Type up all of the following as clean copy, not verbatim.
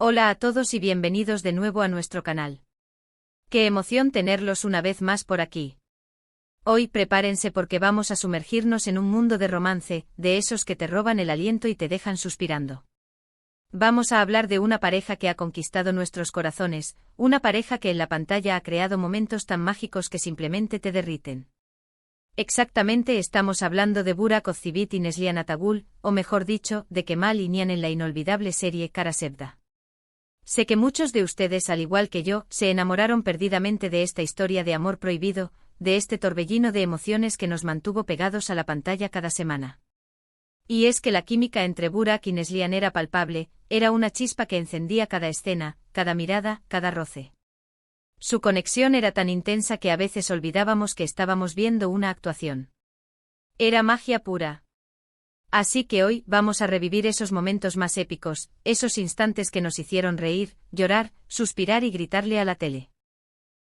Hola a todos y bienvenidos de nuevo a nuestro canal. Qué emoción tenerlos una vez más por aquí. Hoy prepárense porque vamos a sumergirnos en un mundo de romance, de esos que te roban el aliento y te dejan suspirando. Vamos a hablar de una pareja que ha conquistado nuestros corazones, una pareja que en la pantalla ha creado momentos tan mágicos que simplemente te derriten. Exactamente, estamos hablando de Burak Özçivit y Neslihan Atagül, o mejor dicho, de Kemal y Nihan en la inolvidable serie Kara Sevda. Sé que muchos de ustedes, al igual que yo, se enamoraron perdidamente de esta historia de amor prohibido, de este torbellino de emociones que nos mantuvo pegados a la pantalla cada semana. Y es que la química entre Burak y Neslihan era palpable, era una chispa que encendía cada escena, cada mirada, cada roce. Su conexión era tan intensa que a veces olvidábamos que estábamos viendo una actuación. Era magia pura. Así que hoy vamos a revivir esos momentos más épicos, esos instantes que nos hicieron reír, llorar, suspirar y gritarle a la tele.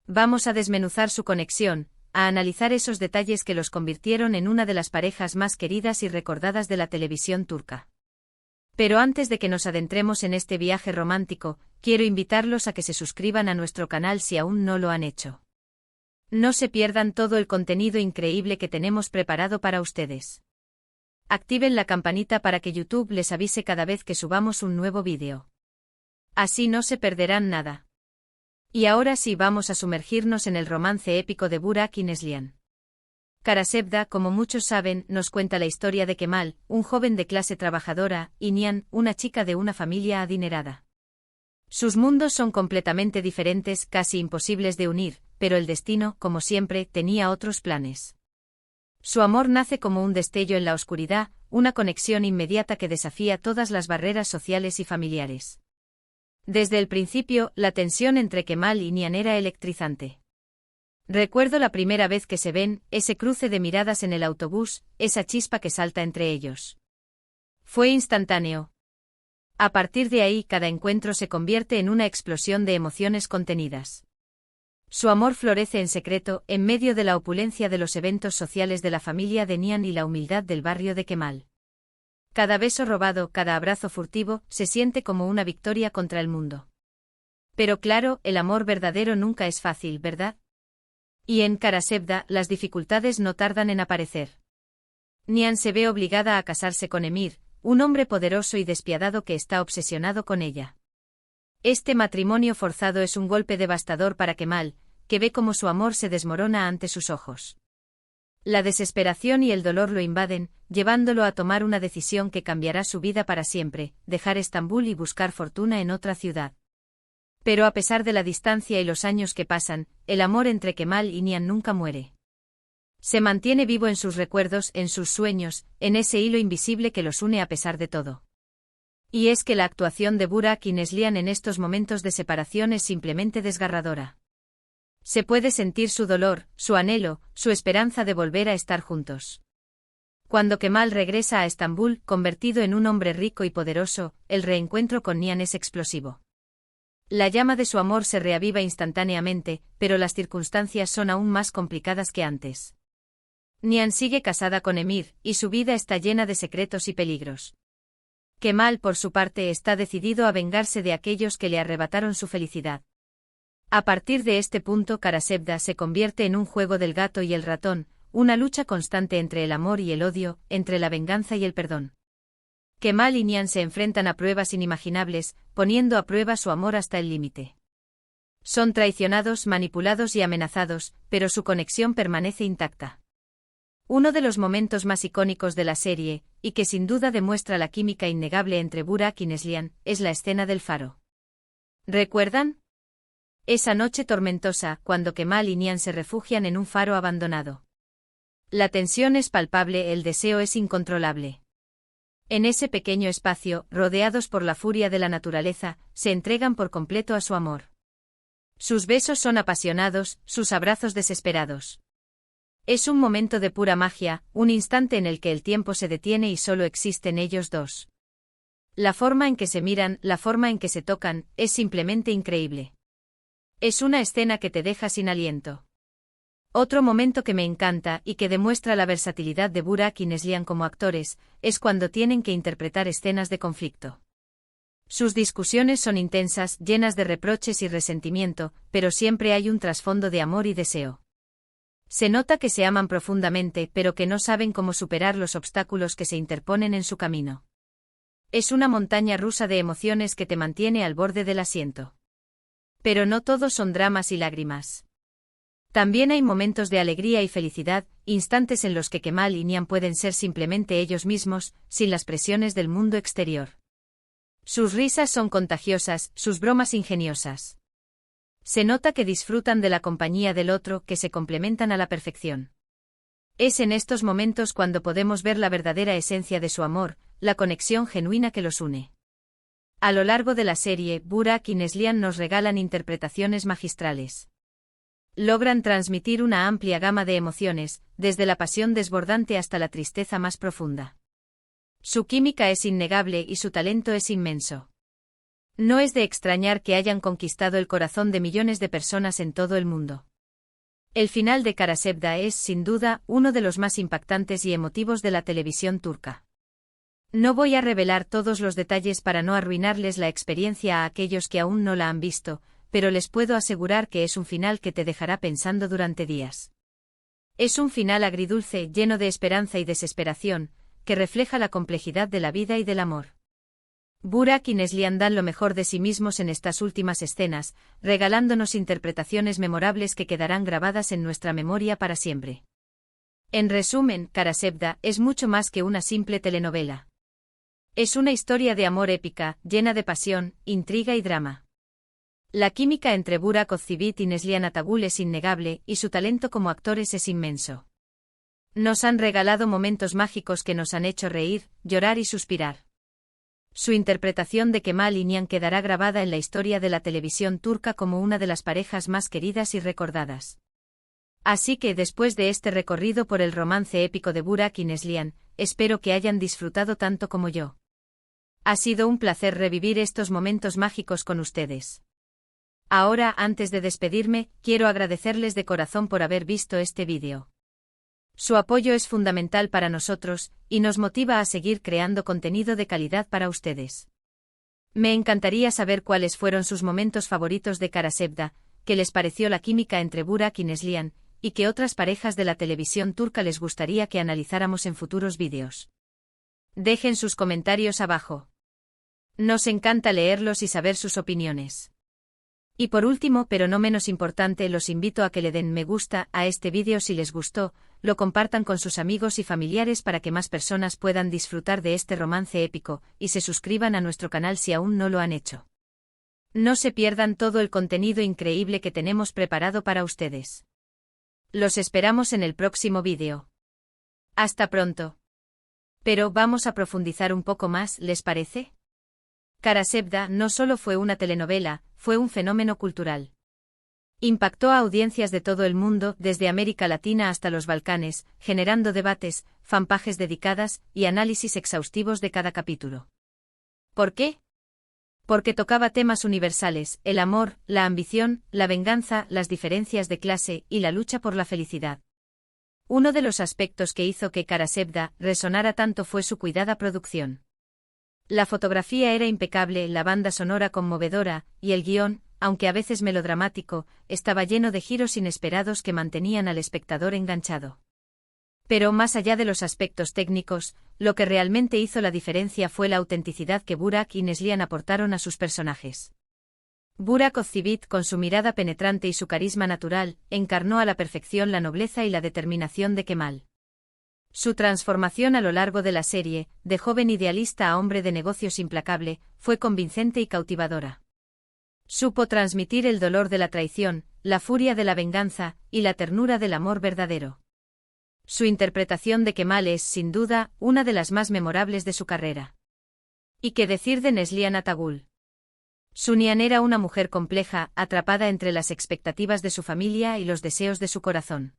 Vamos a desmenuzar su conexión, a analizar esos detalles que los convirtieron en una de las parejas más queridas y recordadas de la televisión turca. Pero antes de que nos adentremos en este viaje romántico, quiero invitarlos a que se suscriban a nuestro canal si aún no lo han hecho. No se pierdan todo el contenido increíble que tenemos preparado para ustedes. Activen la campanita para que YouTube les avise cada vez que subamos un nuevo vídeo. Así no se perderán nada. Y ahora sí vamos a sumergirnos en el romance épico de Burak y Neslihan. Kara Sevda, como muchos saben, nos cuenta la historia de Kemal, un joven de clase trabajadora, y Nihan, una chica de una familia adinerada. Sus mundos son completamente diferentes, casi imposibles de unir, pero el destino, como siempre, tenía otros planes. Su amor nace como un destello en la oscuridad, una conexión inmediata que desafía todas las barreras sociales y familiares. Desde el principio, la tensión entre Kemal y Nihan era electrizante. Recuerdo la primera vez que se ven, ese cruce de miradas en el autobús, esa chispa que salta entre ellos. Fue instantáneo. A partir de ahí, cada encuentro se convierte en una explosión de emociones contenidas. Su amor florece en secreto, en medio de la opulencia de los eventos sociales de la familia de Nihan y la humildad del barrio de Kemal. Cada beso robado, cada abrazo furtivo, se siente como una victoria contra el mundo. Pero claro, el amor verdadero nunca es fácil, ¿verdad? Y en Kara Sevda, las dificultades no tardan en aparecer. Nihan se ve obligada a casarse con Emir, un hombre poderoso y despiadado que está obsesionado con ella. Este matrimonio forzado es un golpe devastador para Kemal, que ve cómo su amor se desmorona ante sus ojos. La desesperación y el dolor lo invaden, llevándolo a tomar una decisión que cambiará su vida para siempre, dejar Estambul y buscar fortuna en otra ciudad. Pero a pesar de la distancia y los años que pasan, el amor entre Kemal y Nihan nunca muere. Se mantiene vivo en sus recuerdos, en sus sueños, en ese hilo invisible que los une a pesar de todo. Y es que la actuación de Burak y Neslihan en estos momentos de separación es simplemente desgarradora. Se puede sentir su dolor, su anhelo, su esperanza de volver a estar juntos. Cuando Kemal regresa a Estambul, convertido en un hombre rico y poderoso, el reencuentro con Nihan es explosivo. La llama de su amor se reaviva instantáneamente, pero las circunstancias son aún más complicadas que antes. Nihan sigue casada con Emir, y su vida está llena de secretos y peligros. Kemal, por su parte, está decidido a vengarse de aquellos que le arrebataron su felicidad. A partir de este punto, Kara Sevda se convierte en un juego del gato y el ratón, una lucha constante entre el amor y el odio, entre la venganza y el perdón. Kemal y Nihan se enfrentan a pruebas inimaginables, poniendo a prueba su amor hasta el límite. Son traicionados, manipulados y amenazados, pero su conexión permanece intacta. Uno de los momentos más icónicos de la serie, y que sin duda demuestra la química innegable entre Burak y Neslihan, es la escena del faro. ¿Recuerdan? Esa noche tormentosa, cuando Kemal y Nihan se refugian en un faro abandonado. La tensión es palpable, el deseo es incontrolable. En ese pequeño espacio, rodeados por la furia de la naturaleza, se entregan por completo a su amor. Sus besos son apasionados, sus abrazos desesperados. Es un momento de pura magia, un instante en el que el tiempo se detiene y solo existen ellos dos. La forma en que se miran, la forma en que se tocan, es simplemente increíble. Es una escena que te deja sin aliento. Otro momento que me encanta y que demuestra la versatilidad de Burak y Neslihan como actores, es cuando tienen que interpretar escenas de conflicto. Sus discusiones son intensas, llenas de reproches y resentimiento, pero siempre hay un trasfondo de amor y deseo. Se nota que se aman profundamente, pero que no saben cómo superar los obstáculos que se interponen en su camino. Es una montaña rusa de emociones que te mantiene al borde del asiento. Pero no todos son dramas y lágrimas. También hay momentos de alegría y felicidad, instantes en los que Kemal y Nian pueden ser simplemente ellos mismos, sin las presiones del mundo exterior. Sus risas son contagiosas, sus bromas ingeniosas. Se nota que disfrutan de la compañía del otro, que se complementan a la perfección. Es en estos momentos cuando podemos ver la verdadera esencia de su amor, la conexión genuina que los une. A lo largo de la serie, Burak y Neslihan nos regalan interpretaciones magistrales. Logran transmitir una amplia gama de emociones, desde la pasión desbordante hasta la tristeza más profunda. Su química es innegable y su talento es inmenso. No es de extrañar que hayan conquistado el corazón de millones de personas en todo el mundo. El final de Kara Sevda es, sin duda, uno de los más impactantes y emotivos de la televisión turca. No voy a revelar todos los detalles para no arruinarles la experiencia a aquellos que aún no la han visto, pero les puedo asegurar que es un final que te dejará pensando durante días. Es un final agridulce, lleno de esperanza y desesperación, que refleja la complejidad de la vida y del amor. Burak y Neslihan dan lo mejor de sí mismos en estas últimas escenas, regalándonos interpretaciones memorables que quedarán grabadas en nuestra memoria para siempre. En resumen, Kara Sevda es mucho más que una simple telenovela. Es una historia de amor épica, llena de pasión, intriga y drama. La química entre Burak Özçivit y Neslihan Atagül es innegable, y su talento como actores es inmenso. Nos han regalado momentos mágicos que nos han hecho reír, llorar y suspirar. Su interpretación de Kemal y Nihan quedará grabada en la historia de la televisión turca como una de las parejas más queridas y recordadas. Así que después de este recorrido por el romance épico de Burak y Neslihan, espero que hayan disfrutado tanto como yo. Ha sido un placer revivir estos momentos mágicos con ustedes. Ahora, antes de despedirme, quiero agradecerles de corazón por haber visto este vídeo. Su apoyo es fundamental para nosotros, y nos motiva a seguir creando contenido de calidad para ustedes. Me encantaría saber cuáles fueron sus momentos favoritos de Kara Sevda, qué les pareció la química entre Burak y Neslihan, y qué otras parejas de la televisión turca les gustaría que analizáramos en futuros vídeos. Dejen sus comentarios abajo. Nos encanta leerlos y saber sus opiniones. Y por último, pero no menos importante, los invito a que le den me gusta a este vídeo si les gustó, lo compartan con sus amigos y familiares para que más personas puedan disfrutar de este romance épico, y se suscriban a nuestro canal si aún no lo han hecho. No se pierdan todo el contenido increíble que tenemos preparado para ustedes. Los esperamos en el próximo vídeo. Hasta pronto. Pero vamos a profundizar un poco más, ¿les parece? Kara Sevda no solo fue una telenovela, fue un fenómeno cultural. Impactó a audiencias de todo el mundo, desde América Latina hasta los Balcanes, generando debates, fanpages dedicadas y análisis exhaustivos de cada capítulo. ¿Por qué? Porque tocaba temas universales: el amor, la ambición, la venganza, las diferencias de clase y la lucha por la felicidad. Uno de los aspectos que hizo que Kara Sevda resonara tanto fue su cuidada producción. La fotografía era impecable, la banda sonora conmovedora, y el guión, aunque a veces melodramático, estaba lleno de giros inesperados que mantenían al espectador enganchado. Pero más allá de los aspectos técnicos, lo que realmente hizo la diferencia fue la autenticidad que Burak y Neslihan aportaron a sus personajes. Burak Özçivit, con su mirada penetrante y su carisma natural, encarnó a la perfección la nobleza y la determinación de Kemal. Su transformación a lo largo de la serie, de joven idealista a hombre de negocios implacable, fue convincente y cautivadora. Supo transmitir el dolor de la traición, la furia de la venganza, y la ternura del amor verdadero. Su interpretación de Kemal es, sin duda, una de las más memorables de su carrera. ¿Y qué decir de Neslihan Atagül? Nihan era una mujer compleja, atrapada entre las expectativas de su familia y los deseos de su corazón.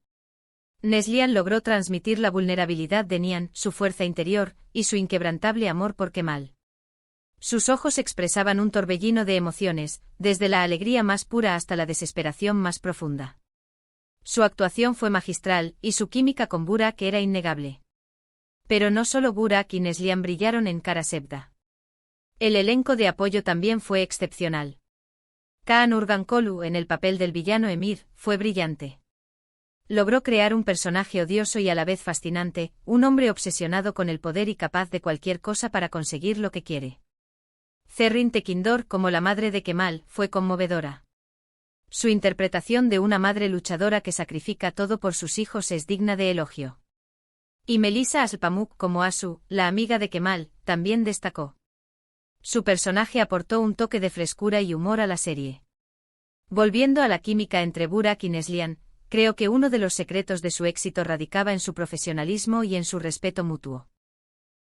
Neslihan logró transmitir la vulnerabilidad de Nihan, su fuerza interior, y su inquebrantable amor por Kemal. Sus ojos expresaban un torbellino de emociones, desde la alegría más pura hasta la desesperación más profunda. Su actuación fue magistral, y su química con Burak era innegable. Pero no solo Burak y Neslihan brillaron en Kara Sevda. El elenco de apoyo también fue excepcional. Kaan Urgankolu en el papel del villano Emir fue brillante. Logró crear un personaje odioso y a la vez fascinante, un hombre obsesionado con el poder y capaz de cualquier cosa para conseguir lo que quiere. Zerrin Tekindor como la madre de Kemal fue conmovedora. Su interpretación de una madre luchadora que sacrifica todo por sus hijos es digna de elogio. Y Melissa Aspamuk como Asu, la amiga de Kemal, también destacó. Su personaje aportó un toque de frescura y humor a la serie. Volviendo a la química entre Burak y Neslihan, creo que uno de los secretos de su éxito radicaba en su profesionalismo y en su respeto mutuo.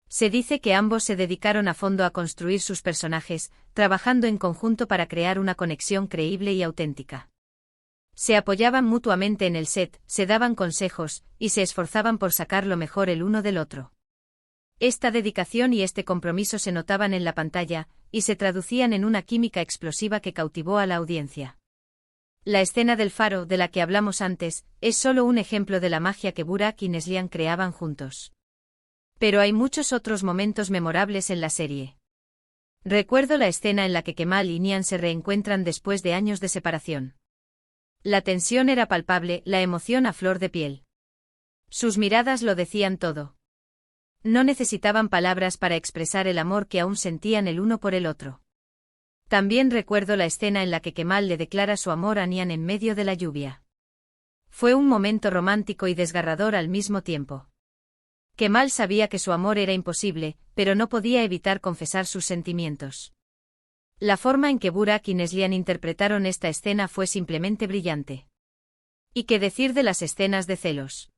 Se dice que ambos se dedicaron a fondo a construir sus personajes, trabajando en conjunto para crear una conexión creíble y auténtica. Se apoyaban mutuamente en el set, se daban consejos, y se esforzaban por sacar lo mejor el uno del otro. Esta dedicación y este compromiso se notaban en la pantalla, y se traducían en una química explosiva que cautivó a la audiencia. La escena del faro, de la que hablamos antes, es solo un ejemplo de la magia que Burak y Neslihan creaban juntos. Pero hay muchos otros momentos memorables en la serie. Recuerdo la escena en la que Kemal y Nihan se reencuentran después de años de separación. La tensión era palpable, la emoción a flor de piel. Sus miradas lo decían todo. No necesitaban palabras para expresar el amor que aún sentían el uno por el otro. También recuerdo la escena en la que Kemal le declara su amor a Nihan en medio de la lluvia. Fue un momento romántico y desgarrador al mismo tiempo. Kemal sabía que su amor era imposible, pero no podía evitar confesar sus sentimientos. La forma en que Burak y Neslihan interpretaron esta escena fue simplemente brillante. ¿Y qué decir de las escenas de celos?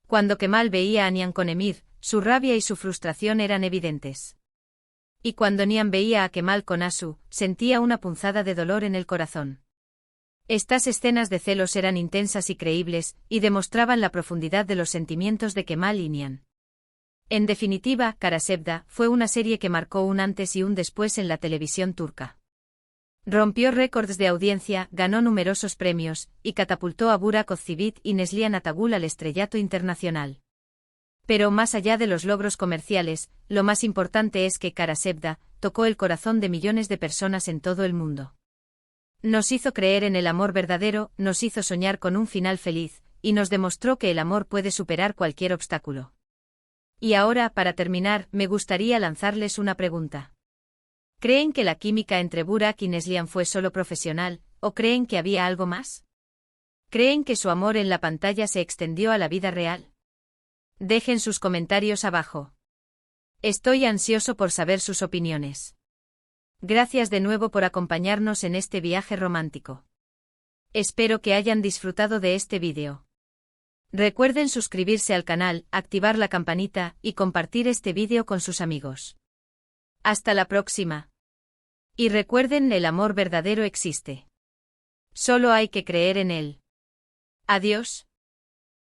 Cuando Kemal veía a Nihan con Emir, su rabia y su frustración eran evidentes. Y cuando Nihan veía a Kemal con Asu, sentía una punzada de dolor en el corazón. Estas escenas de celos eran intensas y creíbles, y demostraban la profundidad de los sentimientos de Kemal y Nihan. En definitiva, Karasevda fue una serie que marcó un antes y un después en la televisión turca. Rompió récords de audiencia, ganó numerosos premios, y catapultó a Burak Özçivit y Neslihan Atagul al estrellato internacional. Pero más allá de los logros comerciales, lo más importante es que Karasevda tocó el corazón de millones de personas en todo el mundo. Nos hizo creer en el amor verdadero, nos hizo soñar con un final feliz, y nos demostró que el amor puede superar cualquier obstáculo. Y ahora, para terminar, me gustaría lanzarles una pregunta. ¿Creen que la química entre Burak y Neslihan fue solo profesional, o creen que había algo más? ¿Creen que su amor en la pantalla se extendió a la vida real? Dejen sus comentarios abajo. Estoy ansioso por saber sus opiniones. Gracias de nuevo por acompañarnos en este viaje romántico. Espero que hayan disfrutado de este vídeo. Recuerden suscribirse al canal, activar la campanita y compartir este vídeo con sus amigos. Hasta la próxima. Y recuerden, el amor verdadero existe. Solo hay que creer en él. Adiós.